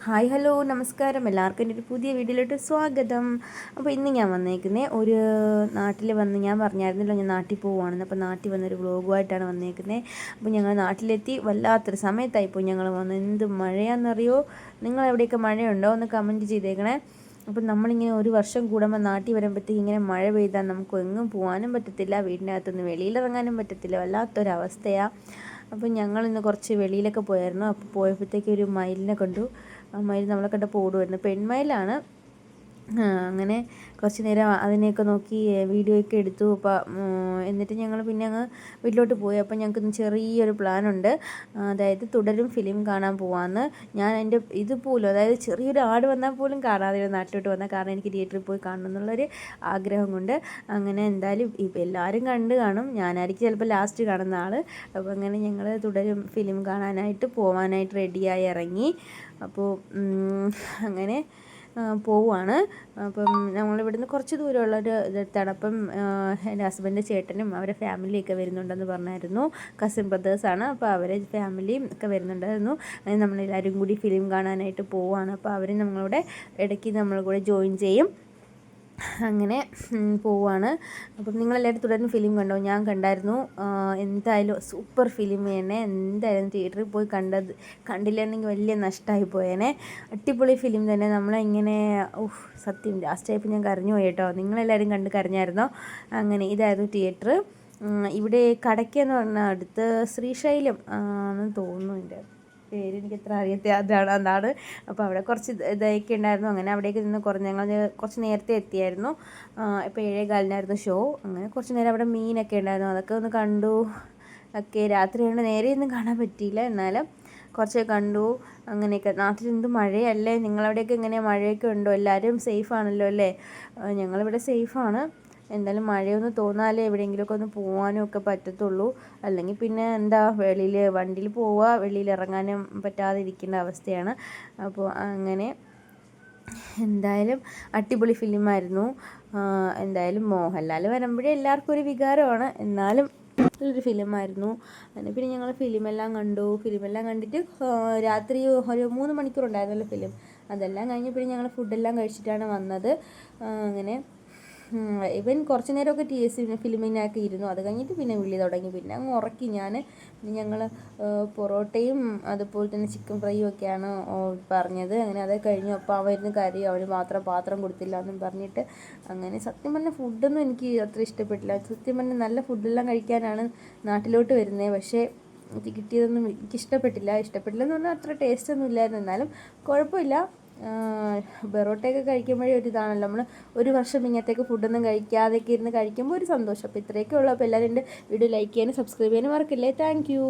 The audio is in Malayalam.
ഹായ് ഹലോ നമസ്കാരം, എല്ലാവർക്കും എൻ്റെ ഒരു പുതിയ വീഡിയോയിലോട്ട് സ്വാഗതം. അപ്പോൾ ഇന്ന് ഞാൻ വന്നേക്കുന്നത് ഒരു നാട്ടിൽ വന്ന്, ഞാൻ പറഞ്ഞായിരുന്നല്ലോ ഞാൻ നാട്ടിൽ പോവുകയാണെന്ന്. അപ്പോൾ നാട്ടിൽ വന്നൊരു വ്ളോഗുമായിട്ടാണ് വന്നേക്കുന്നത്. അപ്പോൾ ഞങ്ങൾ നാട്ടിലെത്തി വല്ലാത്തൊരു സമയത്തായിപ്പോയി ഞങ്ങൾ വന്ന്. എന്ത് മഴയാണെന്നറിയോ? നിങ്ങളെവിടെയൊക്കെ മഴയുണ്ടോ ഒന്ന് കമൻറ്റ് ചെയ്തേക്കണേ. അപ്പം നമ്മളിങ്ങനെ ഒരു വർഷം കൂടുമ്പോൾ നാട്ടിൽ വരുമ്പോഴത്തേക്ക് ഇങ്ങനെ മഴ പെയ്താൽ നമുക്ക് എങ്ങും പോകാനും പറ്റത്തില്ല, വീടിനകത്തുനിന്ന് വെളിയിലിറങ്ങാനും പറ്റത്തില്ല, വല്ലാത്തൊരവസ്ഥയാണ്. അപ്പം ഞങ്ങളിന്ന് കുറച്ച് വെളിയിലൊക്കെ പോയായിരുന്നു. അപ്പോൾ പോയപ്പോഴത്തേക്ക് ഒരു മയിലിനെ കണ്ടു. ആ മയിൽ നമ്മളെ കണ്ടപ്പോൾ ഓടുമായിരുന്നു. പെൺമയിലാണ്. അങ്ങനെ കുറച്ച് നേരം അതിനെയൊക്കെ നോക്കി വീഡിയോ ഒക്കെ എടുത്തു. അപ്പോൾ എന്നിട്ട് ഞങ്ങൾ പിന്നെ അങ്ങ് വീട്ടിലോട്ട് പോയി. അപ്പോൾ ഞങ്ങൾക്ക് ചെറിയൊരു പ്ലാനുണ്ട്. അതായത് തുടരും ഫിലിം കാണാൻ പോകാമെന്ന്. ഞാൻ എൻ്റെ ഇത് പോലും, അതായത് ചെറിയൊരു ആട് വന്നാൽ പോലും കാണാതെ നാട്ടിലോട്ട് വന്നാൽ, കാരണം എനിക്ക് തിയേറ്ററിൽ പോയി കാണണം എന്നുള്ളൊരു ആഗ്രഹം കൊണ്ട്. അങ്ങനെ എന്തായാലും ഇപ്പം എല്ലാവരും കണ്ട് കാണും, ഞാനായിരിക്കും ചിലപ്പോൾ ലാസ്റ്റ് കാണുന്ന ആൾ. അപ്പോൾ അങ്ങനെ ഞങ്ങൾ തുടരും ഫിലിം കാണാനായിട്ട് പോകാനായിട്ട് റെഡിയായി ഇറങ്ങി. അപ്പോൾ അങ്ങനെ പോവുകയാണ്. അപ്പം ഞങ്ങളിവിടുന്ന് കുറച്ച് ദൂരമുള്ളൊരു ഇതെടുത്താണ്. അപ്പം എൻ്റെ ഹസ്ബൻഡ് ചേട്ടനും അവരെ ഫാമിലിയൊക്കെ വരുന്നുണ്ടെന്ന് പറഞ്ഞായിരുന്നു. കസിൻ ബ്രദേഴ്സാണ്. അപ്പോൾ അവരെ ഫാമിലിയും ഒക്കെ വരുന്നുണ്ടായിരുന്നു. അങ്ങനെ നമ്മളെല്ലാവരും കൂടി ഫിലിം കാണാനായിട്ട് പോവുകയാണ്. അപ്പോൾ അവർ നമ്മളോട് ഇടയ്ക്ക് നമ്മൾ കൂടെ ജോയിൻ ചെയ്യും. അങ്ങനെ പോവുകയാണ്. അപ്പം നിങ്ങളെല്ലാവരും തുടർന്ന് ഫിലിം കണ്ടോ? ഞാൻ കണ്ടായിരുന്നു. എന്തായാലും സൂപ്പർ ഫിലിം തന്നെ. എന്തായാലും തിയേറ്ററിൽ പോയി കണ്ടില്ലായിരുന്നെങ്കിൽ വലിയ നഷ്ടമായി പോയേനെ. അടിപൊളി ഫിലിം തന്നെ. നമ്മളിങ്ങനെ സത്യം ലാസ്റ്റായപ്പോൾ ഞാൻ കരഞ്ഞു പോയി കേട്ടോ. നിങ്ങളെല്ലാവരും കണ്ട് കരഞ്ഞായിരുന്നോ? അങ്ങനെ ഇതായിരുന്നു തിയേറ്റർ. ഇവിടെ കടയ്ക്കെന്ന് പറഞ്ഞാൽ അടുത്ത് ശ്രീശൈലം ആണെന്ന് തോന്നുന്നു. എൻ്റെ പേര് എനിക്ക് എത്ര അതാണ്. അപ്പോൾ അവിടെ കുറച്ച് ഇതൊക്കെ ഉണ്ടായിരുന്നു. അങ്ങനെ അവിടേക്ക് നിന്ന് ഞങ്ങൾ കുറച്ച് നേരത്തെ എത്തിയായിരുന്നു. ഇപ്പോൾ 7:15 ഷോ. അങ്ങനെ കുറച്ച് നേരം അവിടെ മീനൊക്കെ ഉണ്ടായിരുന്നു, അതൊക്കെ ഒന്ന് കണ്ടു. ഒക്കെ രാത്രിയാണ്, നേരെയൊന്നും കാണാൻ പറ്റിയില്ല, എന്നാലും കുറച്ചൊക്കെ കണ്ടു. അങ്ങനെയൊക്കെ. നാട്ടിൽ എന്ത് മഴയല്ലേ? നിങ്ങളവിടെയൊക്കെ എങ്ങനെയാണ്? മഴയൊക്കെ ഉണ്ടോ? എല്ലാവരും സേഫാണല്ലോ അല്ലേ? ഞങ്ങളിവിടെ സേഫാണ്. എന്തായാലും മഴയൊന്ന് തോന്നാലേ എവിടെയെങ്കിലുമൊക്കെ ഒന്ന് പോകാനും ഒക്കെ പറ്റത്തുള്ളൂ. അല്ലെങ്കിൽ പിന്നെ എന്താ, വണ്ടിയിൽ പോവുക, വെളിയിൽ ഇറങ്ങാനും പറ്റാതെ ഇരിക്കേണ്ട അവസ്ഥയാണ്. അപ്പോൾ അങ്ങനെ എന്തായാലും അടിപൊളി ഫിലിമായിരുന്നു. എന്തായാലും മോഹൻലാൽ വരുമ്പോഴേ എല്ലാവർക്കും ഒരു വികാരമാണ്, എന്നാലും നല്ലൊരു ഫിലിമായിരുന്നു. അങ്ങനെ പിന്നെ ഞങ്ങൾ ഫിലിമെല്ലാം കണ്ടു. ഫിലിമെല്ലാം കണ്ടിട്ട് രാത്രി ഒരു 3 മണിക്കൂറുണ്ടായിരുന്നല്ലോ ഫിലിം. അതെല്ലാം കഴിഞ്ഞ് പിന്നെ ഞങ്ങൾ ഫുഡെല്ലാം കഴിച്ചിട്ടാണ് വന്നത്. അങ്ങനെ ഇവൻ കുറച്ച് നേരമൊക്കെ ഫിലിമിനൊക്കെ ഇരുന്നു. അത് കഴിഞ്ഞിട്ട് പിന്നെ വിളി തുടങ്ങി. പിന്നെ അങ്ങ് ഉറക്കി ഞാൻ. പിന്നെ ഞങ്ങൾ പൊറോട്ടയും അതുപോലെ തന്നെ ചിക്കൻ ഫ്രൈയും ഒക്കെയാണ് പറഞ്ഞത്. അങ്ങനെ അത് കഴിഞ്ഞു. അപ്പോൾ അവന് കരയും, അവന് മാത്രം പാത്രം കൊടുത്തില്ല എന്നും പറഞ്ഞിട്ട്. അങ്ങനെ സത്യം പറഞ്ഞാൽ ഫുഡൊന്നും എനിക്ക് അത്ര ഇഷ്ടപ്പെട്ടില്ല. സത്യം പറഞ്ഞാൽ നല്ല ഫുഡെല്ലാം കഴിക്കാനാണ് നാട്ടിലോട്ട് വരുന്നത്. പക്ഷേ ഇത് കിട്ടിയതൊന്നും ഇഷ്ടപ്പെട്ടില്ലെന്ന് പറഞ്ഞാൽ അത്ര ടേസ്റ്റൊന്നും ഇല്ലായിരുന്നു. എന്നാലും കുഴപ്പമില്ല. പൊറോട്ടയൊക്കെ കഴിക്കുമ്പോഴേ ഒരു ഇതാണല്ലോ, നമ്മൾ ഒരു വർഷം ഇങ്ങനത്തേക്ക് ഫുഡൊന്നും കഴിക്കാതെയൊക്കെ ഇരുന്ന് കഴിക്കുമ്പോൾ ഒരു സന്തോഷം. അപ്പോൾ ഇത്രയൊക്കെ ഉള്ളൂ. അപ്പോൾ എല്ലാവരും എൻ്റെ വീഡിയോ ലൈക്ക് ചെയ്യാനും സബ്സ്ക്രൈബ് ചെയ്യാനും മറക്കില്ലേ. Thank you.